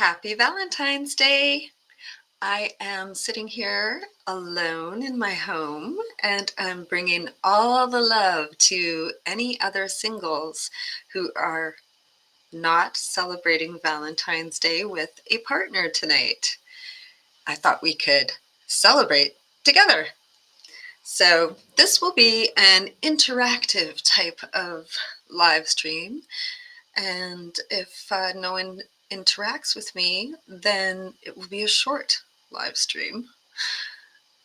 Happy Valentine's Day. I am sitting here alone in my home and I'm bringing all the love to any other singles who are not celebrating Valentine's Day with a partner tonight. I thought we could celebrate together. So this will be an interactive type of live stream. And if no one interacts with me, then it will be a short live stream.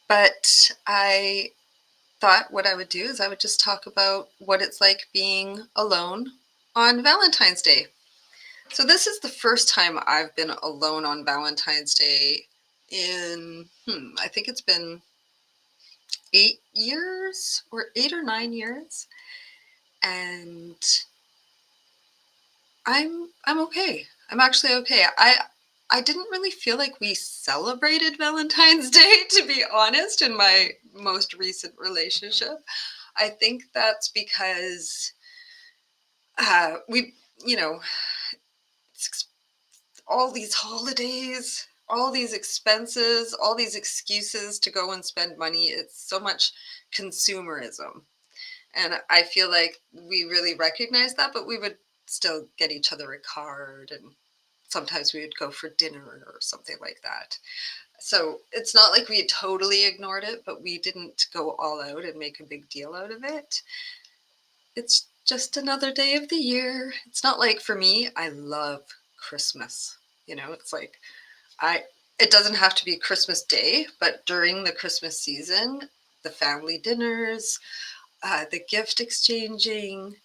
But I thought what I would do is I would just talk about what it's like being alone on Valentine's Day. So this is the first time I've been alone on Valentine's Day in, I think it's been 8 years or 8 or 9 years. And I'm okay. I'm actually okay. I didn't really feel like we celebrated Valentine's Day, to be honest, in my most recent relationship. I think that's because we, you know, all these holidays, all these expenses, all these excuses to go and spend money. It's so much consumerism. And I feel like we really recognize that, but we would still get each other a card, and sometimes we would go for dinner or something like that. So it's not like we had totally ignored it, but we didn't go all out and make a big deal out of it. It's just another day of the year. It's not like, for me, I love Christmas. It's like it doesn't have to be Christmas Day, but during the Christmas season, the family dinners, the gift exchanging,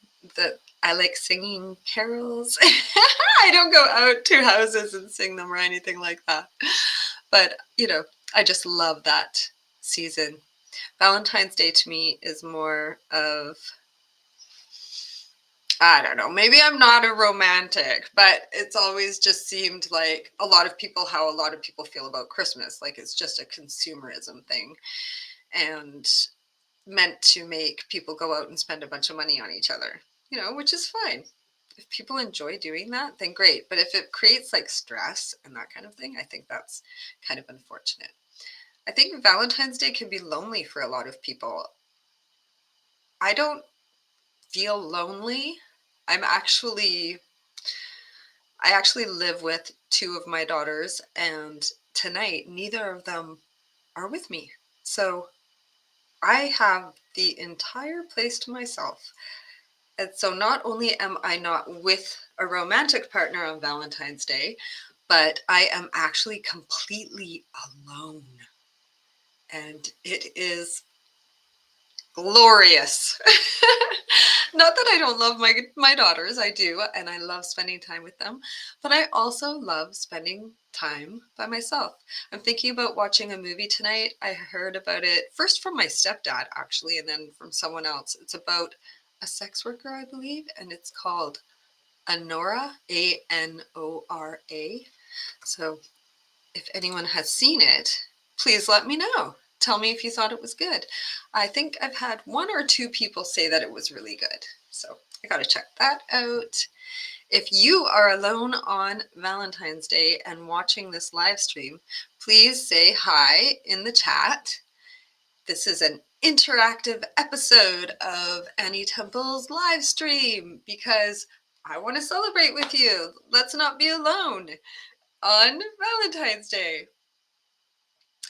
I like singing carols. I don't go out to houses and sing them or anything like that. But, I just love that season. Valentine's Day to me is more of, I don't know, maybe I'm not a romantic, but it's always just seemed like how a lot of people feel about Christmas. Like it's just a consumerism thing and meant to make people go out and spend a bunch of money on each other, which is fine. If people enjoy doing that, then great. But if it creates like stress and that kind of thing, I think that's kind of unfortunate. I think Valentine's Day can be lonely for a lot of people. I don't feel lonely. I actually live with two of my daughters, and tonight neither of them are with me. So I have the entire place to myself. And so not only am I not with a romantic partner on Valentine's Day, but I am actually completely alone. And it is glorious. Not that I don't love my daughters, I do, and I love spending time with them, but I also love spending time by myself. I'm thinking about watching a movie tonight. I heard about it first from my stepdad, actually, and then from someone else. It's about a sex worker, I believe, and it's called Anora, Anora. So if anyone has seen it, please let me know. Tell me if you thought it was good. I think I've had one or two people say that it was really good. So I got to check that out. If you are alone on Valentine's Day and watching this live stream, please say hi in the chat. This is an interactive episode of Annie Temple's live stream because I want to celebrate with you. Let's not be alone on Valentine's Day.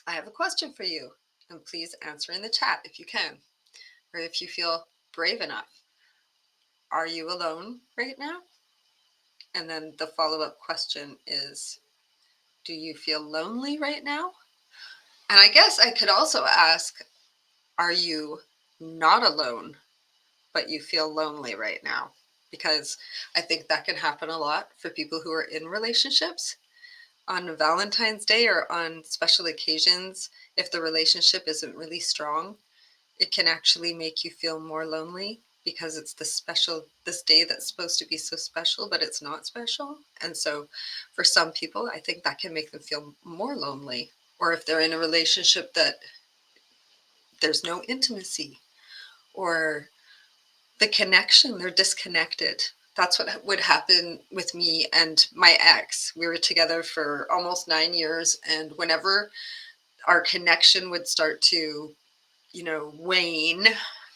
I have a question for you, and please answer in the chat if you can, or if you feel brave enough. Are you alone right now? And then the follow-up question is, do you feel lonely right now? And I guess I could also ask, are you not alone, but you feel lonely right now? Because I think that can happen a lot for people who are in relationships. On Valentine's Day or on special occasions, if the relationship isn't really strong, it can actually make you feel more lonely because it's this day that's supposed to be so special, but it's not special. And so for some people, I think that can make them feel more lonely. Or if they're in a relationship that there's no intimacy or the connection, they're disconnected. That's what would happen with me and my ex. We were together for almost 9 years, and whenever our connection would start to, wane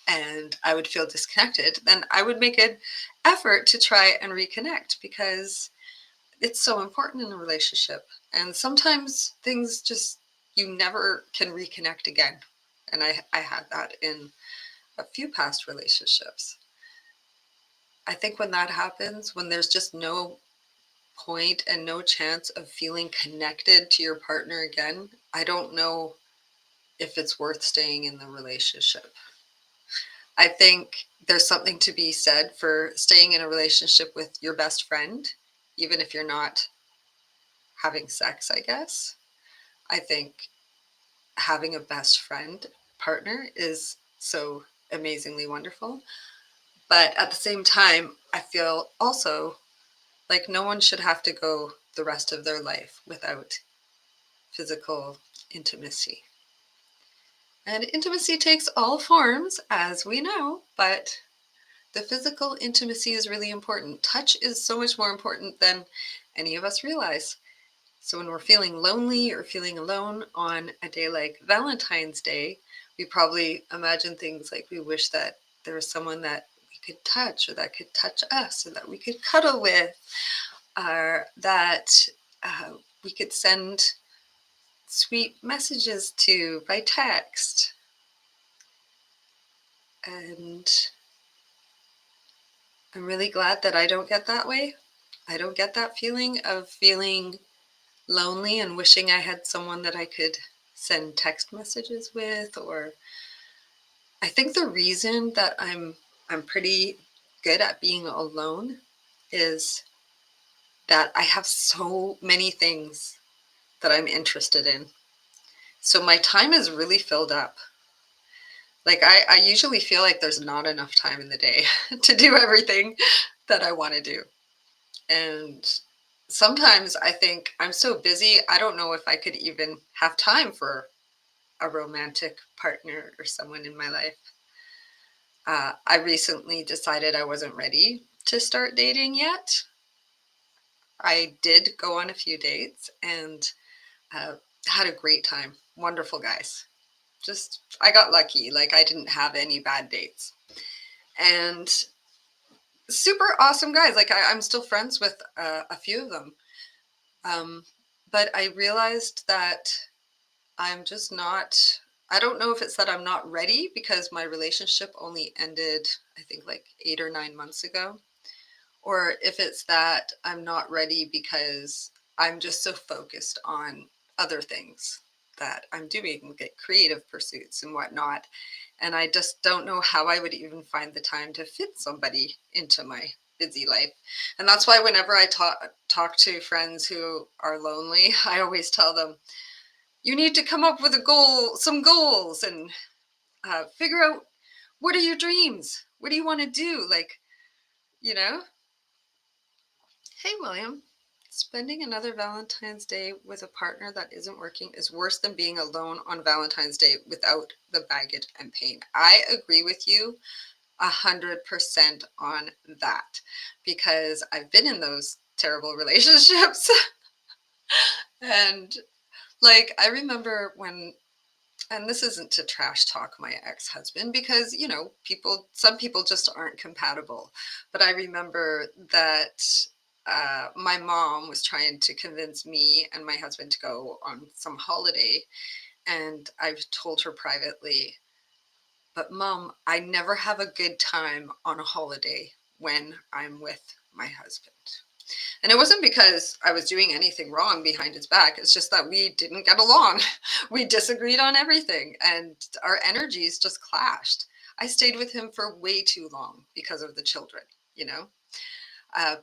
and I would feel disconnected, then I would make an effort to try and reconnect because it's so important in a relationship. And sometimes things just, you never can reconnect again. And I had that in a few past relationships. I think when that happens, when there's just no point and no chance of feeling connected to your partner again, I don't know if it's worth staying in the relationship. I think there's something to be said for staying in a relationship with your best friend, even if you're not having sex, I guess. I think having a best friend partner is so amazingly wonderful. But at the same time, I feel also like no one should have to go the rest of their life without physical intimacy. And intimacy takes all forms, as we know, but the physical intimacy is really important. Touch is so much more important than any of us realize. So when we're feeling lonely or feeling alone on a day like Valentine's Day, we probably imagine things like we wish that there was someone that we could touch or that could touch us or that we could cuddle with or that we could send sweet messages to by text. And I'm really glad that I don't get that way. I don't get that feeling of feeling lonely and wishing I had someone that I could send text messages with. Or I think the reason that I'm pretty good at being alone is that I have so many things that I'm interested in. So my time is really filled up. Like I usually feel like there's not enough time in the day to do everything that I want to do. And sometimes I think I'm so busy, I don't know if I could even have time for a romantic partner or someone in my life. I recently decided I wasn't ready to start dating yet. I did go on a few dates and uh, had a great time. Wonderful guys. Just, I got lucky. Like, I didn't have any bad dates. And super awesome guys. Like, I'm still friends with a few of them. Um, but I realized that I'm just not, I don't know if it's that I'm not ready because my relationship only ended, I think, like 8 or 9 months ago, or if it's that I'm not ready because I'm just so focused on other things that I'm doing, like creative pursuits and whatnot. And I just don't know how I would even find the time to fit somebody into my busy life. And that's why whenever I talk to friends who are lonely, I always tell them, you need to come up with a goal, some goals, and figure out what are your dreams? What do you want to do? Like, you know, hey, William, spending another Valentine's Day with a partner that isn't working is worse than being alone on Valentine's Day without the baggage and pain. I agree with you 100% on that because I've been in those terrible relationships. And like, I remember when, and this isn't to trash talk my ex-husband because some people just aren't compatible, but I remember that my mom was trying to convince me and my husband to go on some holiday, and I've told her privately, but mom, I never have a good time on a holiday when I'm with my husband. And it wasn't because I was doing anything wrong behind his back. It's just that we didn't get along. We disagreed on everything and our energies just clashed. I stayed with him for way too long because of the children, you know?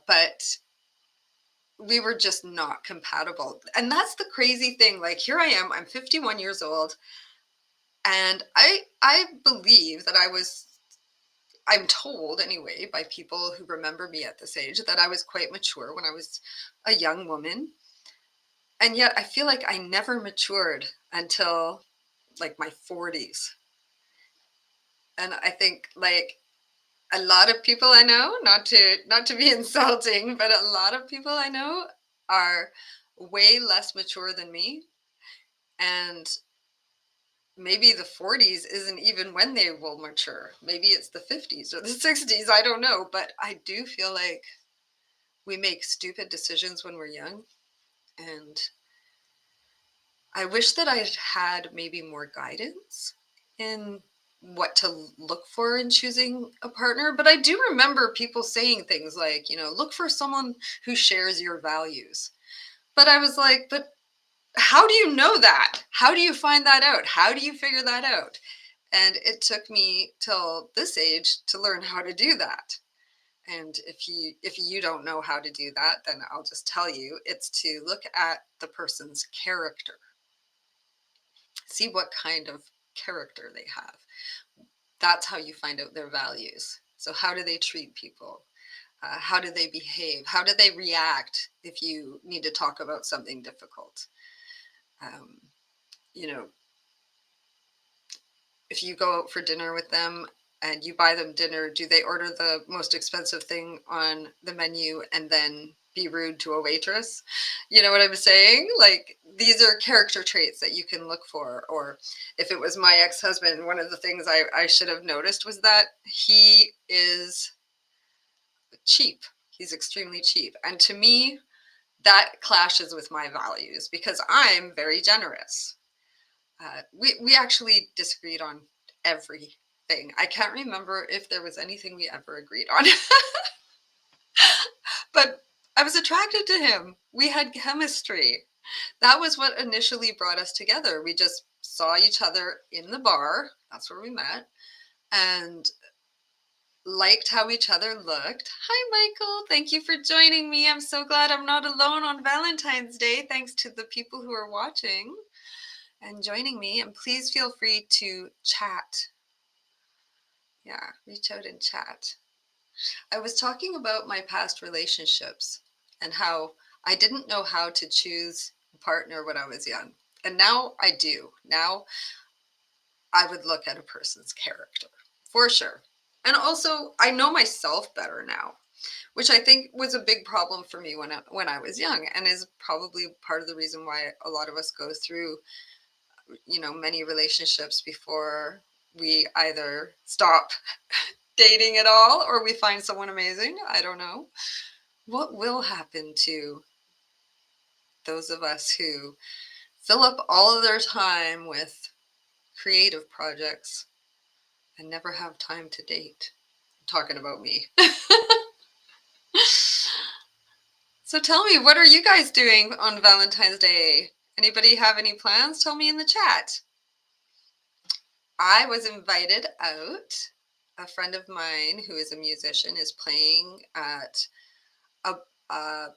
But we were just not compatible. And that's the crazy thing. Like, here I am, I'm 51 years old, and I believe that I'm told anyway by people who remember me at this age that I was quite mature when I was a young woman. And yet I feel like I never matured until like my 40s. And I think like A lot of people I know, not to be insulting, but a lot of people I know are way less mature than me, and maybe the 40s isn't even when they will mature. Maybe it's the 50s or the 60s, I don't know, but I do feel like we make stupid decisions when we're young, and I wish that I had maybe more guidance in what to look for in choosing a partner. But I do remember people saying things like, look for someone who shares your values. But I was like, but how do you know that? How do you find that out? How do you figure that out? And it took me till this age to learn how to do that. And if you don't know how to do that, then I'll just tell you, it's to look at the person's character. See what kind of character they have. That's how you find out their values. So how do they treat people? How do they behave? How do they react if you need to talk about something difficult? Um, you know, if you go out for dinner with them and you buy them dinner, do they order the most expensive thing on the menu and then be rude to a waitress? You know what I'm saying? Like, these are character traits that you can look for. Or if it was my ex-husband, one of the things I should have noticed was that he is cheap. He's extremely cheap. And to me, that clashes with my values because I'm very generous. We actually disagreed on everything. I can't remember if there was anything we ever agreed on, but I was attracted to him. We had chemistry. That was what initially brought us together. We just saw each other in the bar. That's where we met, and liked how each other looked. Hi, Michael. Thank you for joining me. I'm so glad I'm not alone on Valentine's Day. Thanks to the people who are watching and joining me. And please feel free to chat. Yeah, reach out and chat. I was talking about my past relationships and how I didn't know how to choose a partner when I was young. And now I do. Now I would look at a person's character for sure. And also, I know myself better now, which I think was a big problem for me when I was young, and is probably part of the reason why a lot of us go through, many relationships before we either stop dating at all or we find someone amazing. I don't know. What will happen to those of us who fill up all of their time with creative projects and never have time to date? I'm talking about me. So tell me, what are you guys doing on Valentine's Day? Anybody have any plans? Tell me in the chat. I was invited out. A friend of mine who is a musician is playing at a, a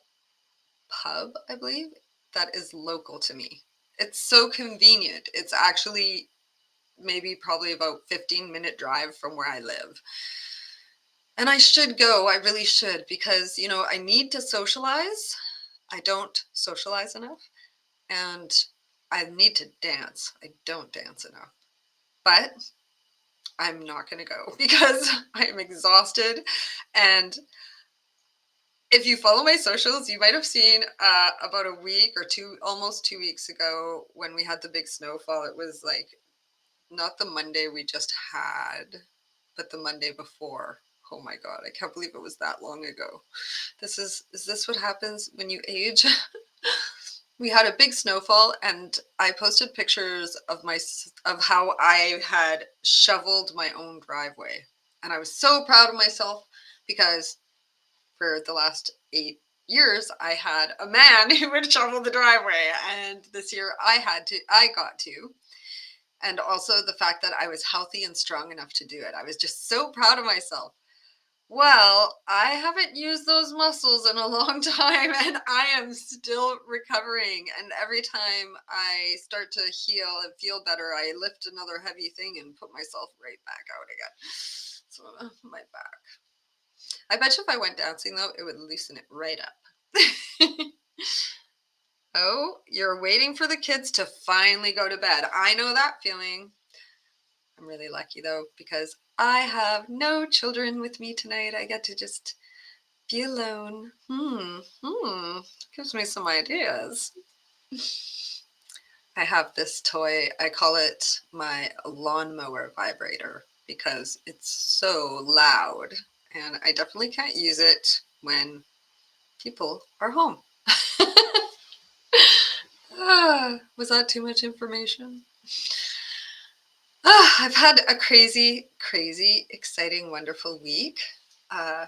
pub, I believe, that is local to me. It's so convenient. It's actually maybe probably about 15-minute drive from where I live. And I should go. I really should, because, I need to socialize. I don't socialize enough. And I need to dance. I don't dance enough. But I'm not going to go because I'm exhausted. And if you follow my socials, you might have seen about a week or two, almost 2 weeks ago, when we had the big snowfall. It was like not the Monday we just had, but the Monday before. Oh my God, I can't believe it was that long ago. Is this what happens when you age? We had a big snowfall, and I posted pictures of how I had shoveled my own driveway. And I was so proud of myself because for the last 8 years, I had a man who would shovel the driveway. And this year I got to. And also the fact that I was healthy and strong enough to do it. I was just so proud of myself. Well, I haven't used those muscles in a long time, and I am still recovering. And every time I start to heal and feel better, I lift another heavy thing and put myself right back out again. So my back. I bet you if I went dancing, though, it would loosen it right up. Oh, you're waiting for the kids to finally go to bed. I know that feeling. I'm really lucky, though, because I have no children with me tonight. I get to just be alone. Gives me some ideas. I have this toy. I call it my lawnmower vibrator because it's so loud, and I definitely can't use it when people are home. Was that too much information? I've had a crazy, crazy, exciting, wonderful week. I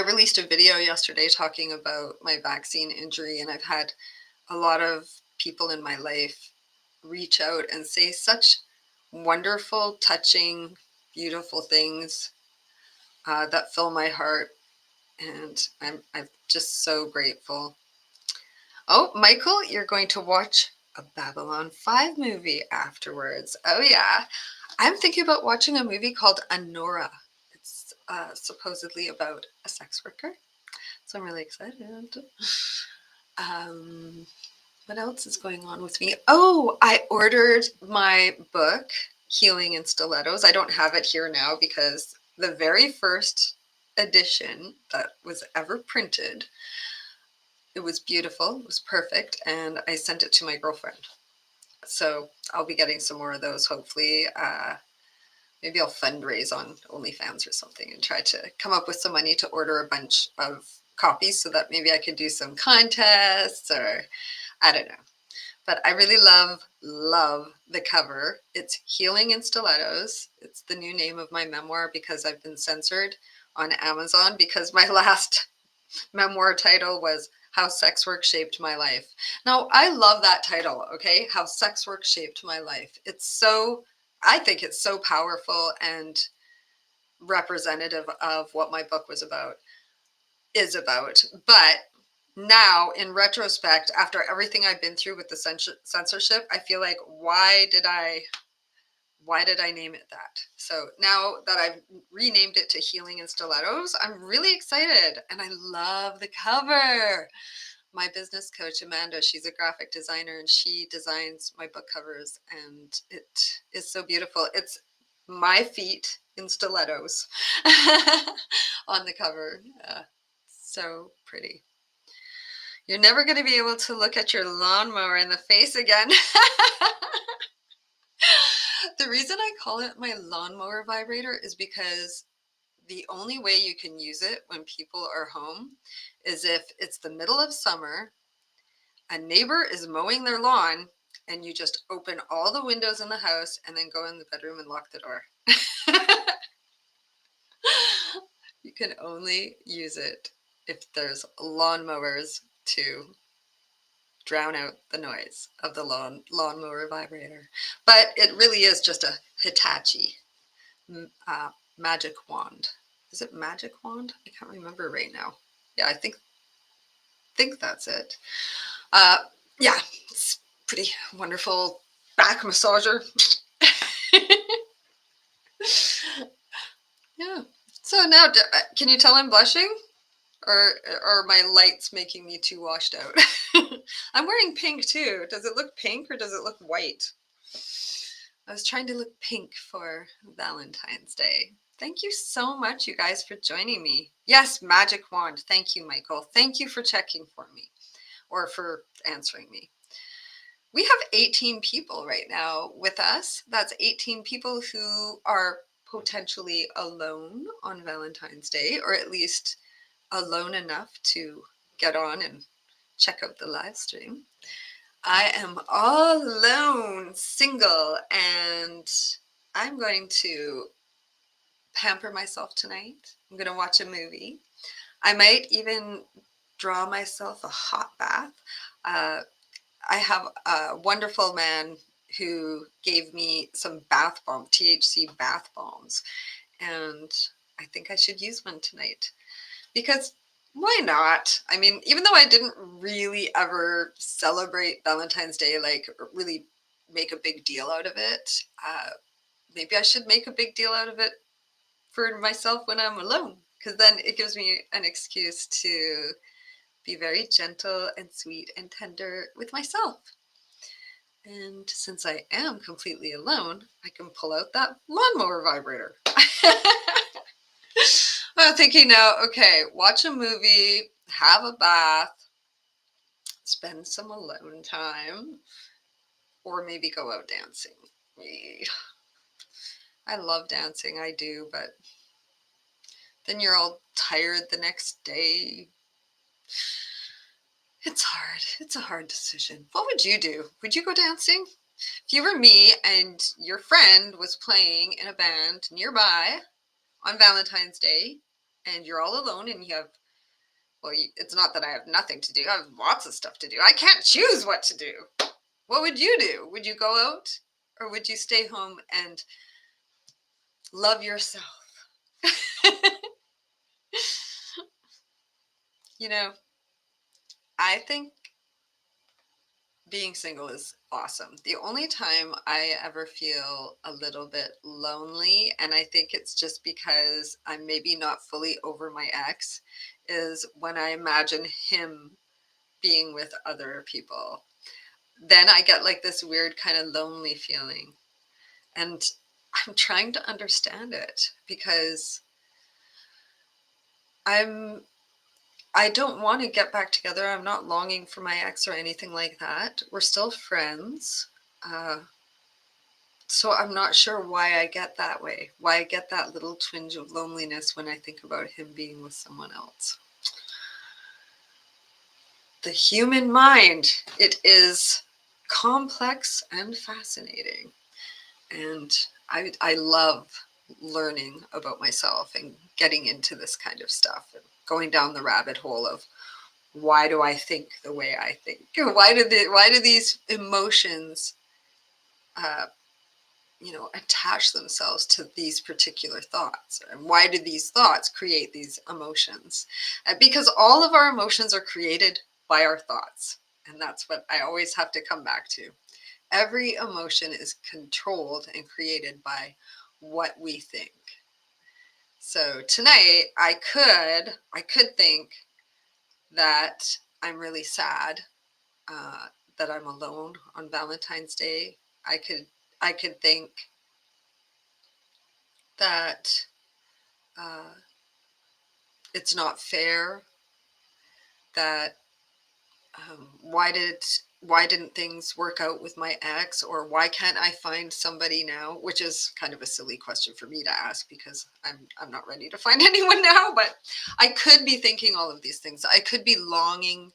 released a video yesterday talking about my vaccine injury, and I've had a lot of people in my life reach out and say such wonderful, touching, beautiful things that fill my heart, and I'm just so grateful. Oh, Michael, you're going to watch a Babylon 5 movie afterwards. Oh, yeah. I'm thinking about watching a movie called Anora. It's supposedly about a sex worker, so I'm really excited. What else is going on with me? Oh, I ordered my book, Healing in Stilettos. I don't have it here now because the very first edition that was ever printed, it was beautiful, it was perfect, and I sent it to my girlfriend. So I'll be getting some more of those, hopefully. Maybe I'll fundraise on OnlyFans or something and try to come up with some money to order a bunch of copies so that maybe I could do some contests, or I don't know. But I really love the cover. It's Healing in Stilettos. It's the new name of my memoir because I've been censored on Amazon because my last memoir title was How Sex Work Shaped My Life. Now, I love that title, okay? How Sex Work Shaped My Life. I think it's so powerful and representative of what my book is about. But now, in retrospect, after everything I've been through with the censorship, I feel like, why did I name it that? So now that I've renamed it to Healing in Stilettos, I'm really excited, and I love the cover. My business coach, Amanda, she's a graphic designer, and she designs my book covers, and it is so beautiful. It's my feet in stilettos on the cover. So pretty. You're never going to be able to look at your lawnmower in the face again. The reason I call it my lawnmower vibrator is because the only way you can use it when people are home is if it's the middle of summer, a neighbor is mowing their lawn, and you just open all the windows in the house and then go in the bedroom and lock the door. You can only use it if there's lawnmowers to drown out the noise of the lawnmower vibrator. But it really is just a Hitachi magic wand. Is it magic wand? I can't remember right now. Yeah, I think that's it. Yeah, it's pretty wonderful back massager. Yeah. So now, can you tell I'm blushing? Or are my lights making me too washed out? I'm wearing pink too. Does it look pink or does it look white? I was trying to look pink for Valentine's Day. Thank you so much, you guys, for joining me. Yes, magic wand. Thank you, Michael. Thank you for checking for me or for answering me. We have 18 people right now with us. That's 18 people who are potentially alone on Valentine's Day, or at least alone enough to get on and check out the live stream. I am all alone, single, and I'm going to pamper myself tonight. I'm going to watch a movie. I might even draw myself a hot bath. I have a wonderful man who gave me some bath bomb, THC bath bombs, and I think I should use one tonight because why not? I mean, even though I didn't really ever celebrate Valentine's Day, like really make a big deal out of it, maybe I should make a big deal out of it for myself when I'm alone, because then it gives me an excuse to be very gentle and sweet and tender with myself. And since I am completely alone, I can pull out that lawnmower vibrator. I'm thinking now, okay, watch a movie, have a bath, spend some alone time, or maybe go out dancing. I love dancing, I do, but then you're all tired the next day. It's hard. It's a hard decision. What would you do? Would you go dancing? If you were me and your friend was playing in a band nearby on Valentine's Day and you're all alone and you have, well, it's not that I have nothing to do. I have lots of stuff to do. I can't choose what to do. What would you do? Would you go out or would you stay home and love yourself? You know, I think being single is awesome. The only time I ever feel a little bit lonely, and I think it's just because I'm maybe not fully over my ex, is when I imagine him being with other people. Then I get like this weird kind of lonely feeling. And I'm trying to understand it because I'm I don't want to get back together. I'm not longing for my ex or anything like that. We're still friends. Uh, so I'm not sure why I get that way, why I get that little twinge of loneliness when I think about him being with someone else. The human mind, it is complex and fascinating. And I love learning about myself and getting into this kind of stuff and going down the rabbit hole of why do I think the way I think? Why do these emotions uh, attach themselves to these particular thoughts? And why do these thoughts create these emotions? Because all of our emotions are created by our thoughts. And that's what I always have to come back to. Every emotion is controlled and created by what we think. So tonight I could think that I'm really sad that I'm alone on Valentine's Day. I could think that uh, it's not fair. That why didn't things work out with my ex, or why can't I find somebody now? Which is kind of a silly question for me to ask because I'm not ready to find anyone now. But I could be thinking all of these things. I could be longing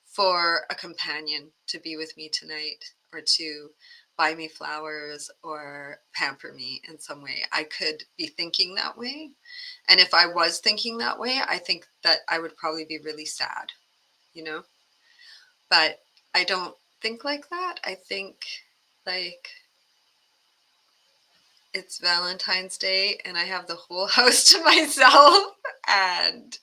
for a companion to be with me tonight or to buy me flowers or pamper me in some way. I could be thinking that way. And if I was thinking that way, I think that I would probably be really sad, you know? But I don't think like that. I think like it's Valentine's Day and I have the whole house to myself and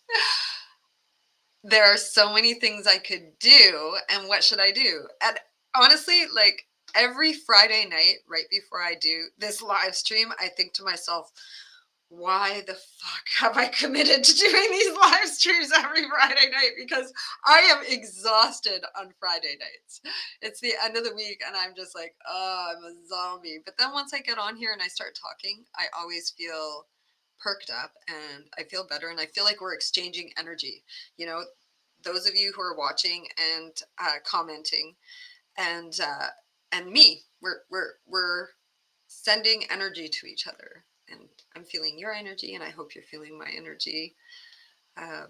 there are so many things I could do, and what should I do? And honestly, like every Friday night, right before I do this live stream, I think to myself, why the fuck have I committed to doing these live streams every Friday night? Because I am exhausted on Friday nights. It's the end of the week, and I'm just like, oh, I'm a zombie. But then once I get on here and I start talking, I always feel perked up and I feel better and I feel like we're exchanging energy. You know, those of you who are watching and commenting and me, we're sending energy to each other, and I'm feeling your energy, and I hope you're feeling my energy. I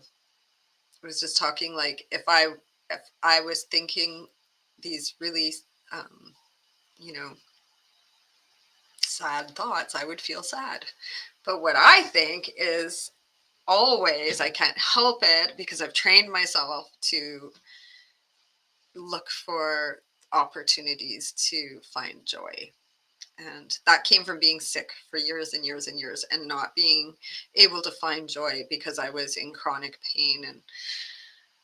was just talking like if I was thinking these really um, you know sad thoughts, I would feel sad. But what I think is always, I can't help it because I've trained myself to look for opportunities to find joy. And that came from being sick for years and years and years and not being able to find joy because I was in chronic pain. And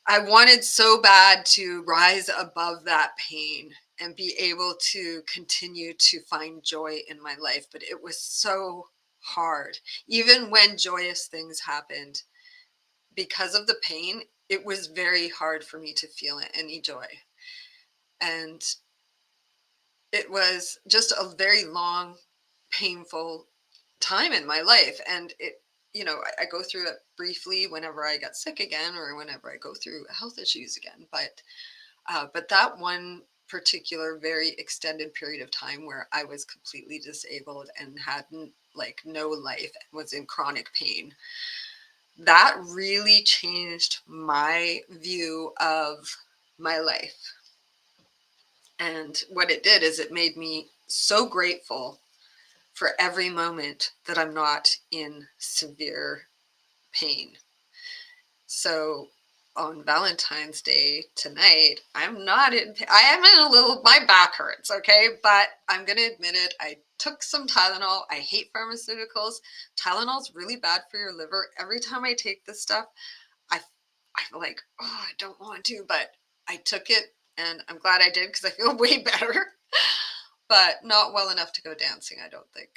I wanted so bad to rise above that pain and be able to continue to find joy in my life. But it was so hard. Even when joyous things happened, because of the pain, it was very hard for me to feel any joy. And it was just a very long, painful time in my life. And I go through it briefly whenever I get sick again or whenever I go through health issues again. But that one particular very extended period of time where I was completely disabled and had like no life and was in chronic pain, that really changed my view of my life. And what it did is it made me so grateful for every moment that I'm not in severe pain. So on Valentine's Day tonight, I'm not in pain. I am in a little, my back hurts, okay? But I'm going to admit it. I took some Tylenol. I hate pharmaceuticals. Tylenol's really bad for your liver. Every time I take this stuff, I, I'm like, oh, I don't want to, but I took it and I'm glad I did because I feel way better. But not well enough to go dancing, I don't think.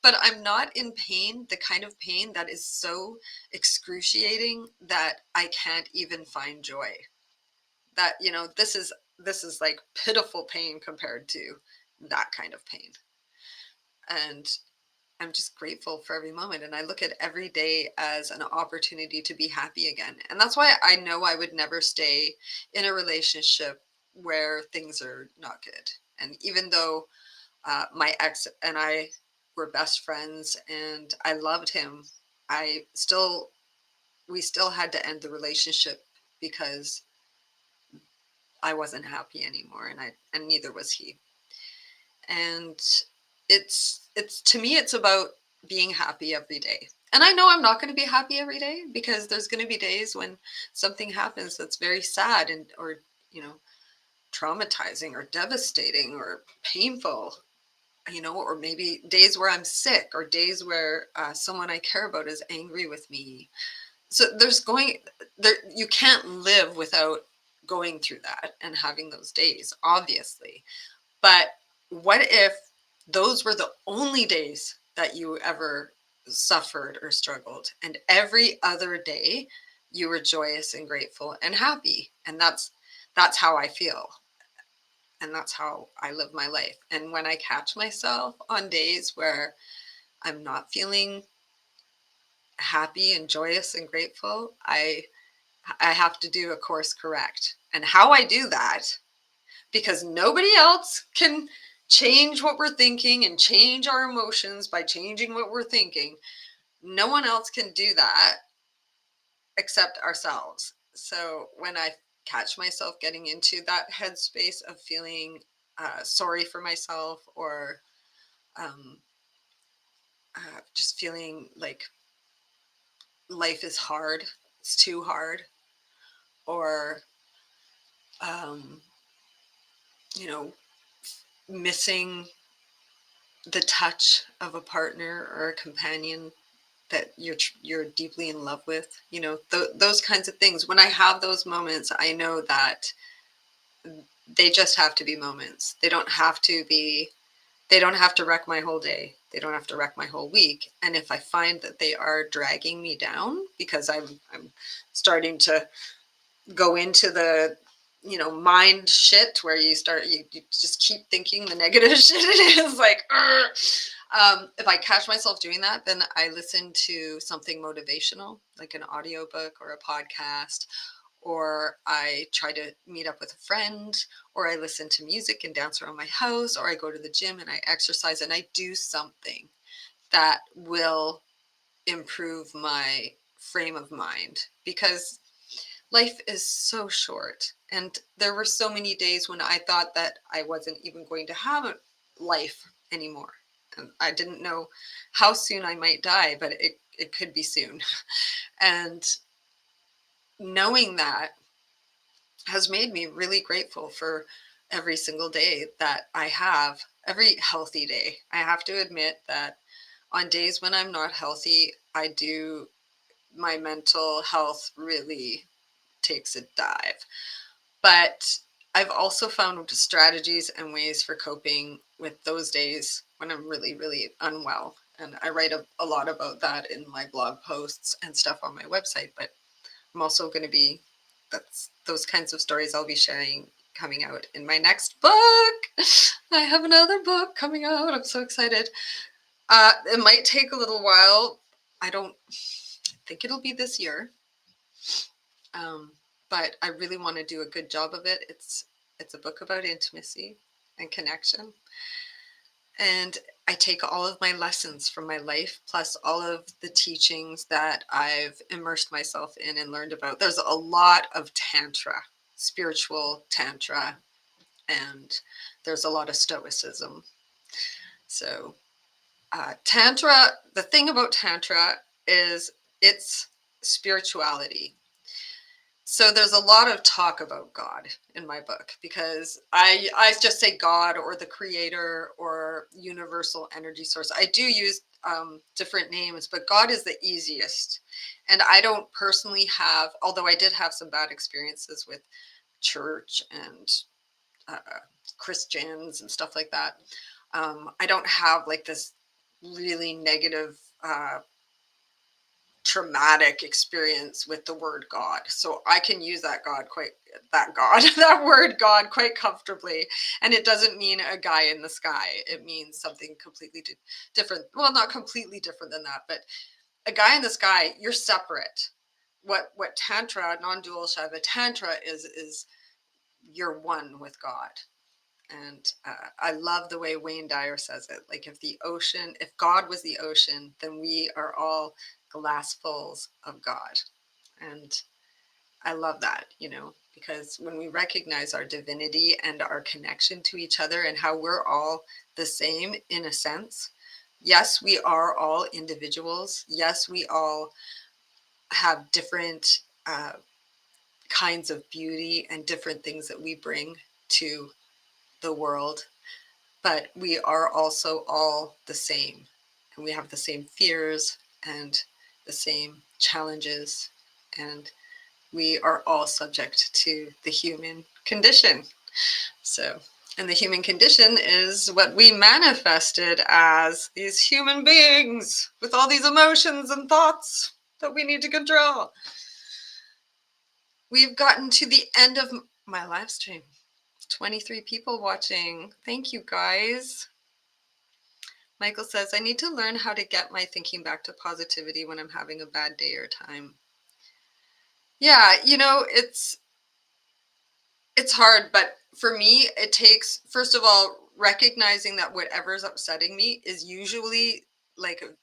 But I'm not in pain, the kind of pain that is so excruciating that I can't even find joy. That, this is like pitiful pain compared to that kind of pain. And I'm just grateful for every moment. And I look at every day as an opportunity to be happy again. And that's why I know I would never stay in a relationship where things are not good. And even though my ex and I were best friends and I loved him, I still, we still had to end the relationship because I wasn't happy anymore, and neither was he. And it's to me it's about being happy every day. And I know I'm not going to be happy every day because there's going to be days when something happens that's very sad and or you know traumatizing or devastating or painful, or maybe days where I'm sick or days where someone I care about is angry with me. So you can't live without going through that and having those days, obviously. But what if those were the only days that you ever suffered or struggled, and every other day you were joyous and grateful and happy? And that's how I feel. And that's how I live my life. And when I catch myself on days where I'm not feeling happy and joyous and grateful, I have to do a course correct. And how I do that, because nobody else can change what we're thinking and change our emotions by changing what we're thinking. No one else can do that except ourselves. So when I catch myself getting into that headspace of feeling sorry for myself or um, just feeling like life is hard, it's too hard, or um, you know, missing the touch of a partner or a companion that you're deeply in love with, those kinds of things. When I have those moments, I know that they just have to be moments. They don't have to wreck my whole day. They don't have to wreck my whole week. And if I find that they are dragging me down because I'm starting to go into the mind shit where you just keep thinking the negative shit, it is like if I catch myself doing that, then I listen to something motivational, like an audiobook or a podcast, or I try to meet up with a friend, or I listen to music and dance around my house, or I go to the gym and I exercise and I do something that will improve my frame of mind, because life is so short. And there were so many days when I thought that I wasn't even going to have a life anymore. And I didn't know how soon I might die, but it could be soon. And knowing that has made me really grateful for every single day that I have, every healthy day. I have to admit that on days when I'm not healthy, my mental health really takes a dive. But I've also found strategies and ways for coping with those days when I'm really, really unwell. And I write a lot about that in my blog posts and stuff on my website. But I'm also going to be, that's those kinds of stories I'll be sharing coming out in my next book. I have another book coming out. I'm so excited. It might take a little while. I don't think it'll be this year. But I really want to do a good job of it. It's a book about intimacy and connection. And I take all of my lessons from my life, plus all of the teachings that I've immersed myself in and learned about. There's a lot of Tantra, spiritual Tantra, and there's a lot of Stoicism. So, Tantra, the thing about Tantra is it's spirituality. So there's a lot of talk about God in my book because I just say God or the creator or universal energy source. I do use different names, but God is the easiest. And I don't personally have, although I did have some bad experiences with church and Christians and stuff like that. I don't have like this really negative traumatic experience with the word God. So I can use that that word God quite comfortably. And it doesn't mean a guy in the sky. It means something completely different. Well, not completely different than that, but a guy in the sky, you're separate. What Tantra, non-dual Shiva Tantra is you're one with God. And I love the way Wayne Dyer says it. Like if God was the ocean, then we are all glassfuls of God. And I love that, because when we recognize our divinity and our connection to each other and how we're all the same in a sense, yes, we are all individuals. Yes, we all have different kinds of beauty and different things that we bring to the world, but we are also all the same, and we have the same fears and the same challenges, and we are all subject to the human condition. So, and the human condition is what we manifested as these human beings with all these emotions and thoughts that we need to control. We've gotten to the end of my live stream. 23 people watching. Thank you, guys. Michael says, I need to learn how to get my thinking back to positivity when I'm having a bad day or time. Yeah, it's hard, but for me, it takes, first of all, recognizing that whatever's upsetting me is usually like a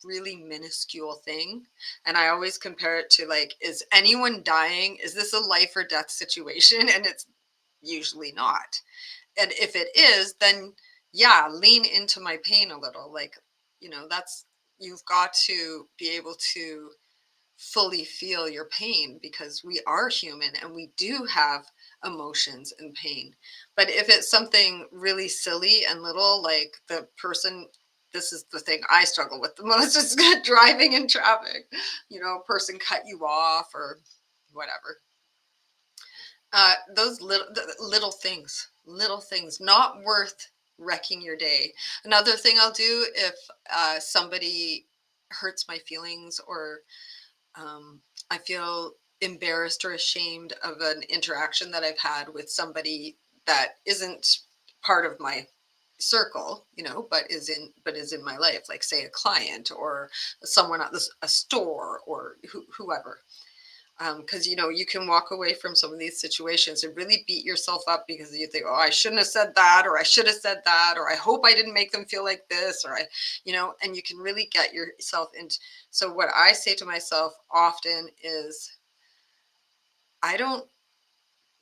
really minuscule thing. And I always compare it to like, is anyone dying? Is this a life or death situation? And it's usually not. And if it is, then yeah, lean into my pain a little. Like, you've got to be able to fully feel your pain because we are human and we do have emotions and pain. But if it's something really silly and little, like the person, this is the thing I struggle with the most, is driving in traffic, a person cut you off or whatever. Those little things, not worth wrecking your day. Another thing I'll do if somebody hurts my feelings or I feel embarrassed or ashamed of an interaction that I've had with somebody that isn't part of my circle, but is in my life, like say a client or someone at a store or whoever. Because you can walk away from some of these situations and really beat yourself up because you think, oh, I shouldn't have said that, or I should have said that, or I hope I didn't make them feel like this, or and you can really get yourself into. So what I say to myself often is, I don't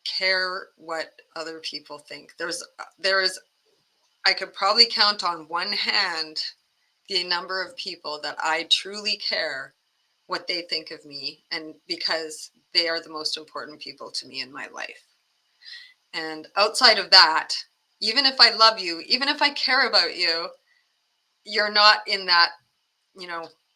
care what other people think. I could probably count on one hand the number of people that I truly care what they think of me, and because they are the most important people to me in my life. And outside of that, even if I love you, even if I care about you, you're not in that,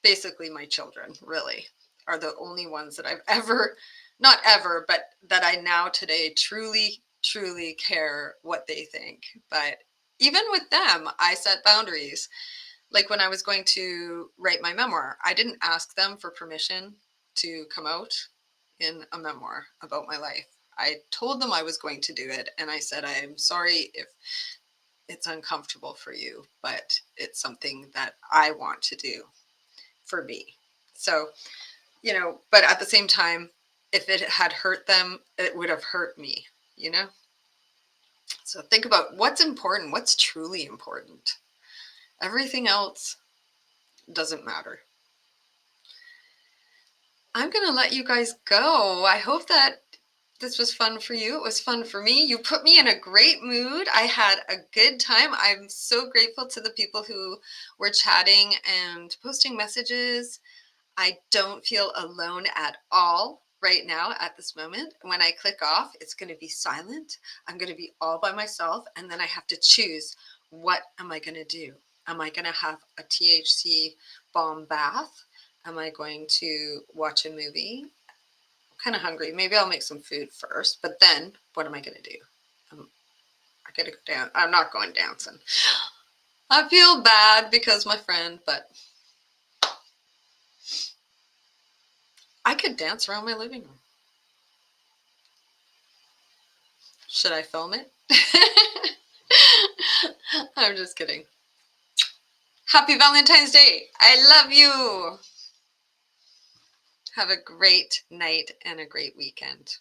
basically my children really are the only ones that I've ever, not ever, but that I now today truly, truly care what they think. But even with them, I set boundaries. Like when I was going to write my memoir, I didn't ask them for permission to come out in a memoir about my life. I told them I was going to do it, and I said, I am sorry if it's uncomfortable for you, but it's something that I want to do for me. So, but at the same time, if it had hurt them, it would have hurt me, you know? So think about what's important, what's truly important. Everything else doesn't matter. I'm going to let you guys go. I hope that this was fun for you. It was fun for me. You put me in a great mood. I had a good time. I'm so grateful to the people who were chatting and posting messages. I don't feel alone at all right now at this moment. When I click off, it's going to be silent. I'm going to be all by myself. And then I have to choose, what am I going to do? Am I going to have a THC bomb bath? Am I going to watch a movie? I'm kind of hungry. Maybe I'll make some food first. But then what am I going to do? I got to go down. I'm not going dancing. I feel bad because my friend, but I could dance around my living room. Should I film it? I'm just kidding. Happy Valentine's Day. I love you. Have a great night and a great weekend.